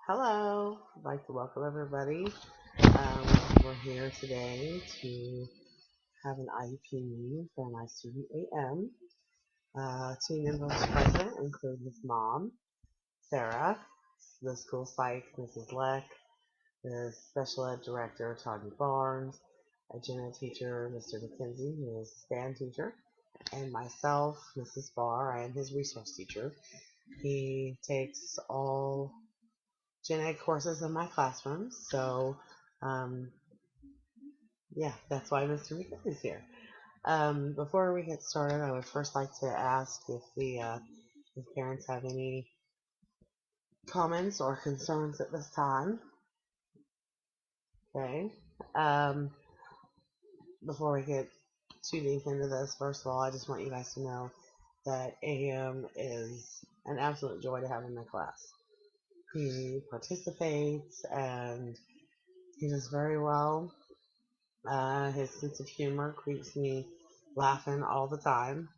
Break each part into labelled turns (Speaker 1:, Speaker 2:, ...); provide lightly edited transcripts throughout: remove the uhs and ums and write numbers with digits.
Speaker 1: Hello, I'd like to welcome everybody. We're here today to have an IEP meeting for my student AM. Team members present include his mom, Sarah, the school psych, Mrs. Leck, the special ed director, Tanya Barnes, a gen ed teacher, Mr. McKenzie, who is a STAN teacher, and myself, Mrs. Bahr. I am his resource teacher. He takes all gen ed courses in my classroom. So, um, yeah, that's why Mr. McKinney is here. Before we get started, I would first like to ask if parents have any comments or concerns at this time. Okay. Um, Before we get too deep into this, first of all, I just want you guys to know that AM is an absolute joy to have in my class. He participates and he does very well. His sense of humor keeps me laughing all the time.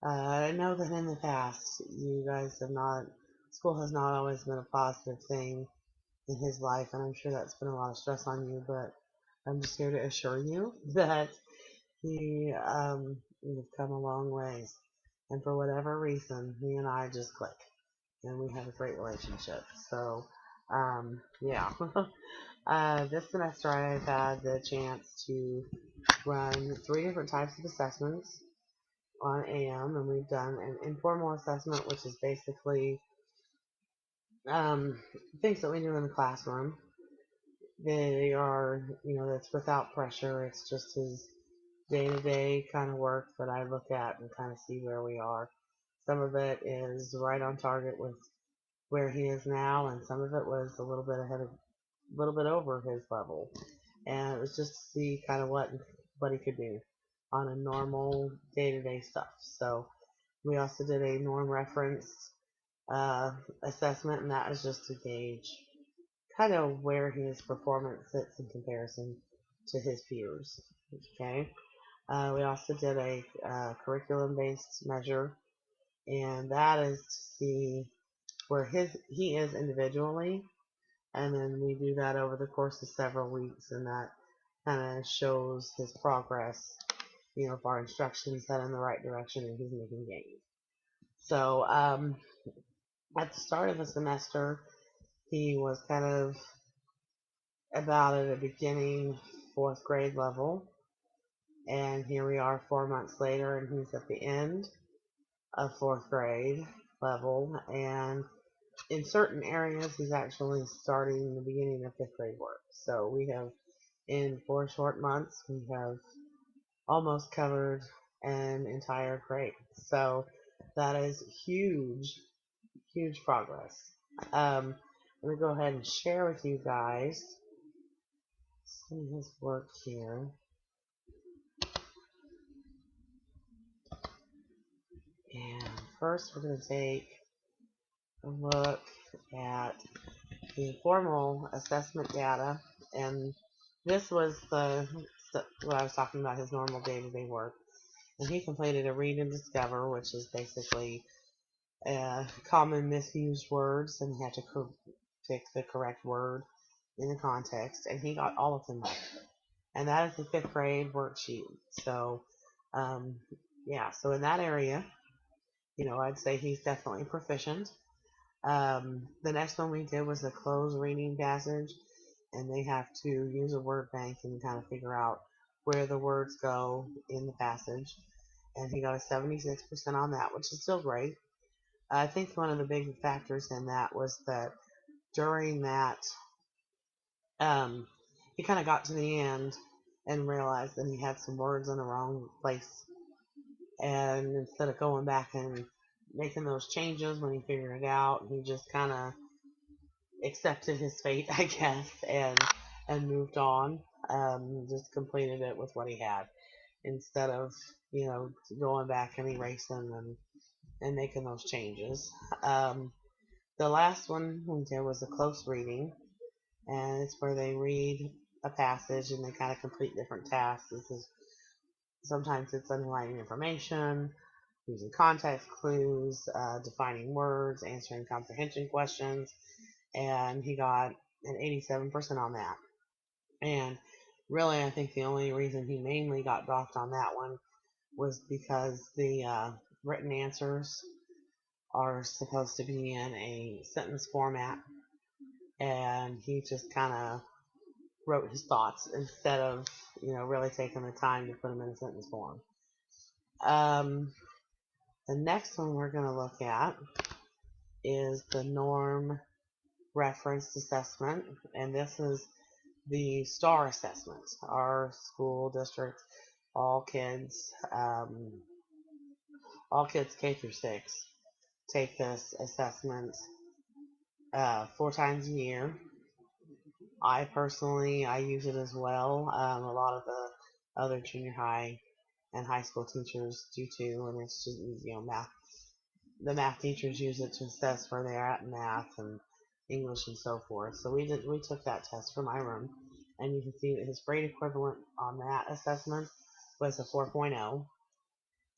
Speaker 1: I know that in the past, you guys have not, school has not always been a positive thing in his life, and I'm sure that's been a lot of stress on you, but I'm just here to assure you that we've come a long ways. And for whatever reason, he and I just click, and we have a great relationship. So, yeah. This semester I've had the chance to run three different types of assessments on AM, and we've done an informal assessment, which is basically um, things that we do in the classroom. They are, that's without pressure. It's just his day-to-day kind of work that I look at and kind of see where we are. Some of it is right on target with where he is now, and some of it was a little bit over his level. And it was just to see kind of what he could do on a normal day-to-day stuff. So we also did a norm reference uh, assessment, and that was just to gauge kind of where his performance sits in comparison to his peers. Okay. We also did a curriculum-based measure, and that is to see where he is individually, and then we do that over the course of several weeks, and that kind of shows his progress. If our instructions head in the right direction and he's making gains. So at the start of the semester, he was kind of about at a beginning fourth grade level, and here we are 4 months later, and he's at the end of fourth grade level, and in certain areas, he's actually starting the beginning of fifth grade work. So we have, in 4 short months, we have almost covered an entire grade. So that is huge, huge progress. Let me go ahead and share with you guys some of his work here. And first, we're going to take a look at the formal assessment data. And this was what I was talking about, his normal day-to-day work. And he completed a read and discover, which is basically common misused words, and he had to pick the correct word in the context, and he got all of them right. And that is the fifth grade worksheet. So, yeah, so in that area, I'd say he's definitely proficient. The next one we did was the closed reading passage, and they have to use a word bank and kind of figure out where the words go in the passage. And he got a 76% on that, which is still great. I think one of the big factors in that was that during that, he kind of got to the end and realized that he had some words in the wrong place. And instead of going back and making those changes when he figured it out, he just kind of accepted his fate, I guess, and moved on. Just completed it with what he had instead of going back and erasing and making those changes. The last one we did was a close reading, and it's where they read a passage and they kind of complete different tasks. Sometimes it's underlining information, using context clues, defining words, answering comprehension questions, and he got an 87% on that. And really, I think the only reason he mainly got docked on that one was because the written answers are supposed to be in a sentence format, and he just kind of wrote his thoughts instead of, really taking the time to put them in a sentence form. The next one we're going to look at is the norm referenced assessment, and this is the STAR assessment. Our school district, all kids K through 6 take this assessment 4 times a year. I personally, I use it as well. A lot of the other junior high and high school teachers do too, and it's just, math. The math teachers use it to assess where they're at in math and English and so forth. So we took that test for my room, and you can see that his grade equivalent on that assessment was a 4.0,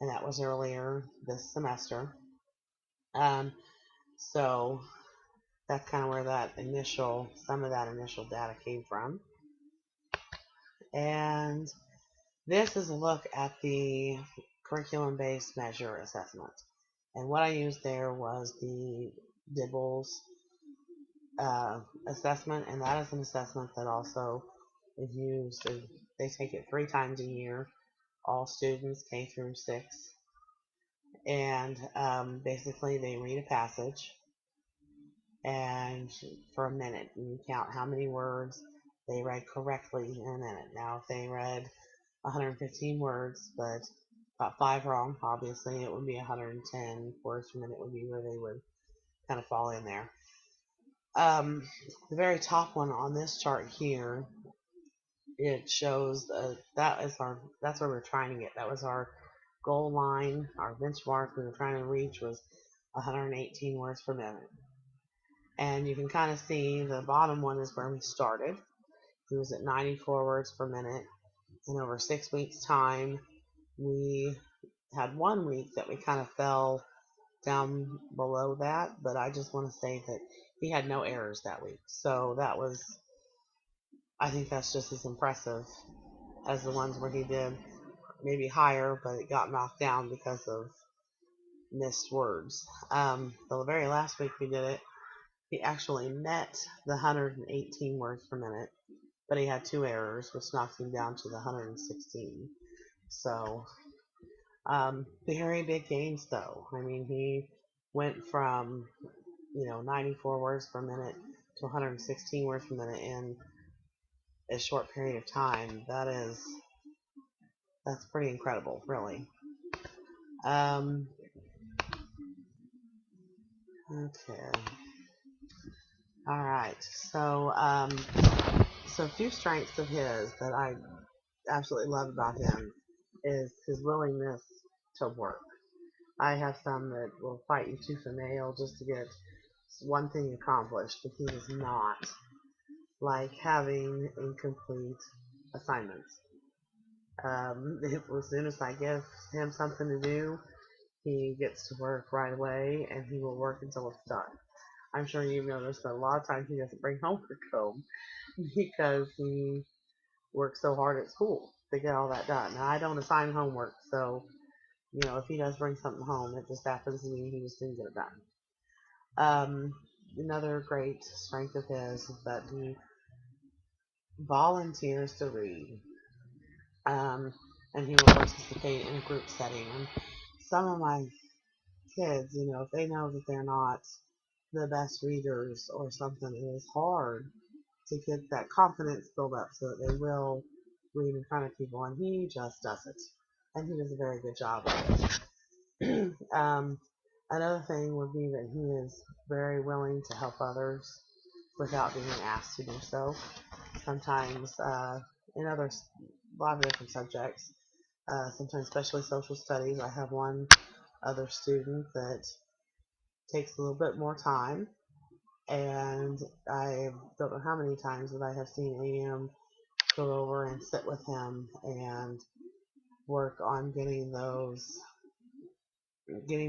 Speaker 1: and that was earlier this semester. So that's kind of where some of that initial data came from. And this is a look at the curriculum-based measure assessment. And what I used there was the Dibbles assessment, and that is an assessment that also is used. They take it 3 times a year, all students K through 6, and basically they read a passage and for a minute, and you count how many words they read correctly in a minute. Now, if they read 115 words, but got 5 wrong, obviously it would be 110 words per minute would be where they would kind of fall in there. The very top one on this chart here, it shows that's where we're trying to get. That was our goal line, our benchmark we were trying to reach was 118 words per minute. And you can kind of see the bottom one is where we started. He was at 94 words per minute. And over 6 weeks' time, we had 1 week that we kind of fell down below that. But I just want to say that he had no errors that week. So I think that's just as impressive as the ones where he did maybe higher, but it got knocked down because of missed words. The very last week we did it, he actually met the 118 words per minute, but he had 2 errors, which knocked him down to the 116. So, very big gains though. I mean, he went from, 94 words per minute to 116 words per minute in a short period of time. That's pretty incredible, really. Okay. All right. So, a few strengths of his that I absolutely love about him is his willingness to work. I have some that will fight you tooth and nail just to get one thing accomplished, but he does not like having incomplete assignments. As soon as I give him something to do, he gets to work right away, and he will work until it's done. I'm sure you've noticed that a lot of times he doesn't bring homework home because he works so hard at school to get all that done. Now, I don't assign homework, so, if he does bring something home, it just happens to me he just didn't get it done. Another great strength of his is that he volunteers to read, and he will participate in a group setting. And some of my kids, if they know that they're not the best readers or something, it is hard to get that confidence built up so that they will read in front of people, and he just does it. And he does a very good job of it. Another thing would be that he is very willing to help others without being asked to do so. Sometimes in a lot of different subjects, sometimes especially social studies, I have one other student that takes a little bit more time, and I don't know how many times that I have seen AM go over and sit with him and work on getting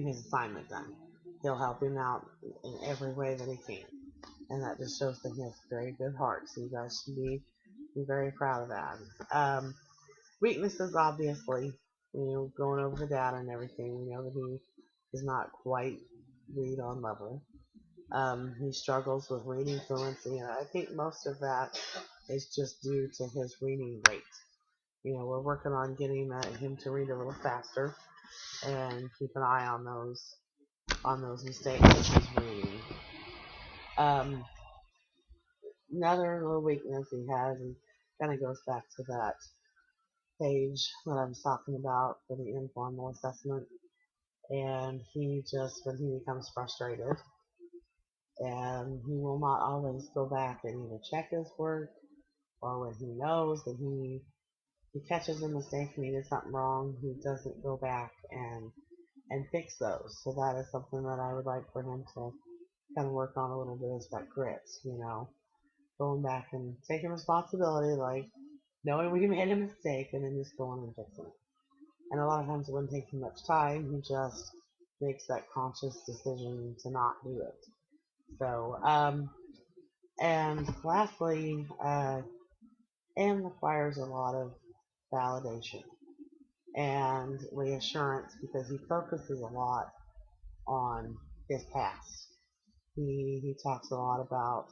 Speaker 1: his assignment done. He'll help him out in every way that he can. and that just shows that he has a very good heart. So you guys should be very proud of that. Weaknesses, obviously, going over the data and everything, we know that he is not quite read on level. He struggles with reading fluency, and I think most of that is just due to his reading rate. We're working on getting him to read a little faster, and keep an eye on those mistakes that he's reading. Another little weakness he has, and kind of goes back to that page that I was talking about for the informal assessment, and he just, when he becomes frustrated, and he will not always go back and either check his work, or when he knows that he catches a mistake and he did something wrong, he doesn't go back and fix those. So that is something that I would like for him to kind of work on a little bit, is that grit, going back and taking responsibility, like knowing we made a mistake and then just going and fixing it. And a lot of times it wouldn't take him much time, he just makes that conscious decision to not do it. So, and lastly, and requires a lot of validation and reassurance, because he focuses a lot on his past. He talks a lot about,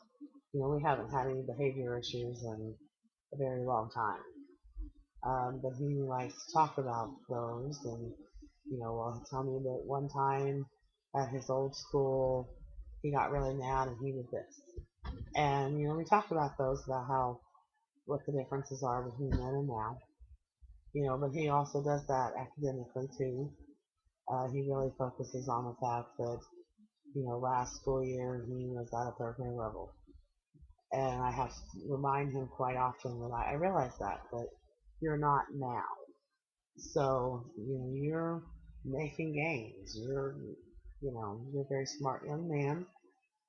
Speaker 1: we haven't had any behavior issues in a very long time. But he likes to talk about those, and, well, he'll tell me that one time at his old school, he got really mad and he did this. And, we talked about those, about what the differences are between then and now. But he also does that academically too. He really focuses on the fact that, last school year he was at a third grade level. And I have to remind him quite often that I realize that you're not now. So, you're making gains. You're a very smart young man.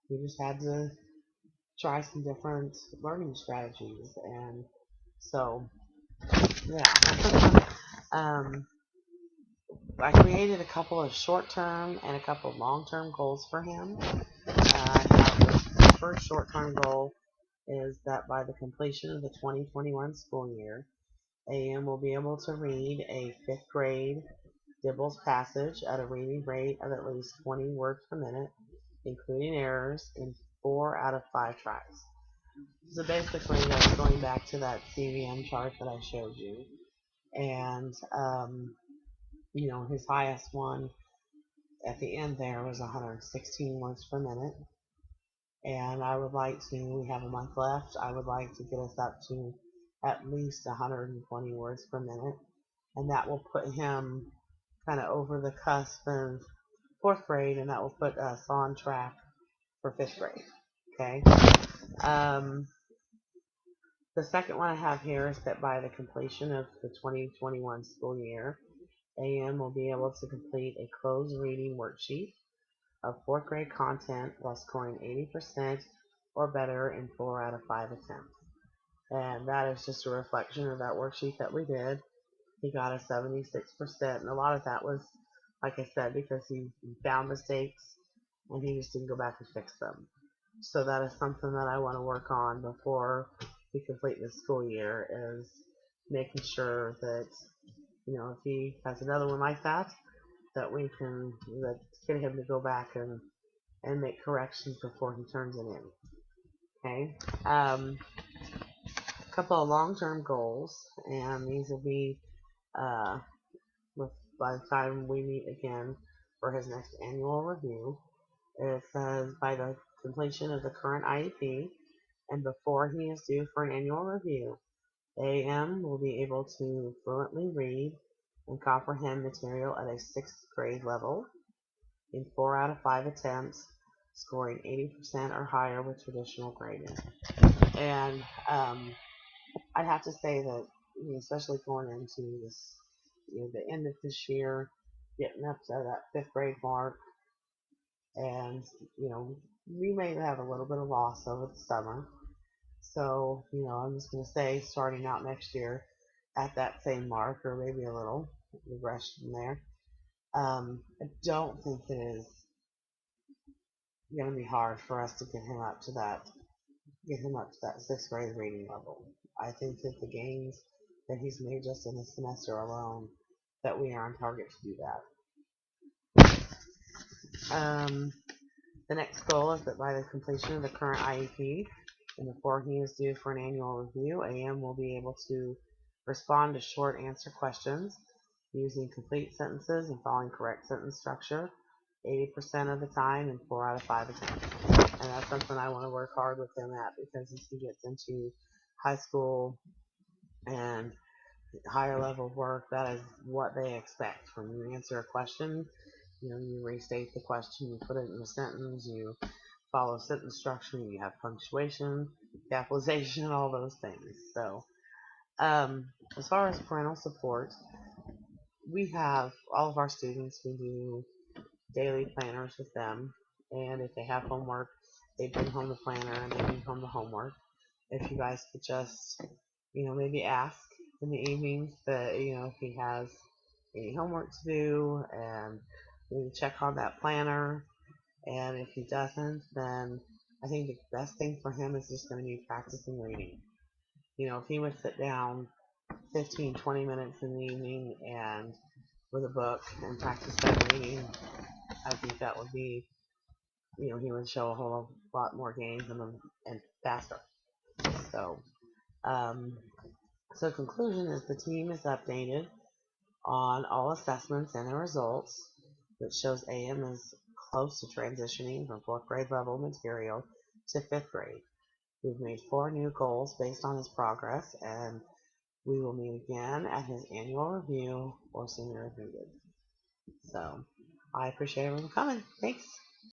Speaker 1: You just had to try some different learning strategies. And so, yeah. I created a couple of short-term and a couple of long-term goals for him. The first short-term goal is that by the completion of the 2021 school year, AM will be able to read a 5th grade Dibbles passage at a reading rate of at least 20 words per minute, including errors, in 4 out of 5 tries. So basically, that's going back to that CVM chart that I showed you. And, his highest one at the end there was 116 words per minute. And I would like to, we have a month left, I would like to get us up to at least 120 words per minute. And that will put him kind of over the cusp of 4th grade, and that will put us on track for 5th grade. Okay. The second one I have here is that by the completion of the 2021 school year, AM will be able to complete a closed reading worksheet of 4th grade content while scoring 80% or better in 4 out of 5 attempts. And that is just a reflection of that worksheet that we did. He got a 76%, and a lot of that was, like I said, because he found mistakes and he just didn't go back and fix them. So that is something that I want to work on before we complete this school year, is making sure that, if he has another one like that, that we can get him to go back and make corrections before he turns it in. Okay. A couple of long-term goals, and these will be by the time we meet again for his next annual review. It says by the completion of the current IEP and before he is due for an annual review, AM will be able to fluently read and comprehend material at a 6th grade level in 4 out of 5 attempts, scoring 80% or higher with traditional grading. And I'd have to say that, especially going into this, the end of this year, getting up to that 5th grade mark, and we may have a little bit of loss over the summer. So I'm just going to say, starting out next year at that same mark, or maybe a little regression there. I don't think it is going to be hard for us to get him up to that sixth grade reading level. I think that the gains that he's made just in this semester alone, that we are on target to do that. The next goal is that by the completion of the current IEP, and before he is due for an annual review, AM will be able to respond to short answer questions using complete sentences and following correct sentence structure 80% of the time and 4 out of 5 attempts. And that's something I want to work hard with him at, because as he gets into high school and higher level work, that is what they expect. When you answer a question, you restate the question, you put it in a sentence, you follow sentence structure, you have punctuation, capitalization, all those things. So, as far as parental support, we have all of our students, we do daily planners with them, and if they have homework, they bring home the planner and they bring home the homework. If you guys could just, maybe ask in the evenings that, if he has any homework to do, and maybe check on that planner. And if he doesn't, then I think the best thing for him is just going to be practicing reading. If he would sit down 15, 20 minutes in the evening and with a book and practice that reading, I think that would be, he would show a whole lot more gains and faster. So, conclusion is the team is updated on all assessments and their results, which shows AM is close to transitioning from 4th grade level material to 5th grade. We've made 4 new goals based on his progress, and we will meet again at his annual review or sooner if needed. So, I appreciate everyone coming. Thanks.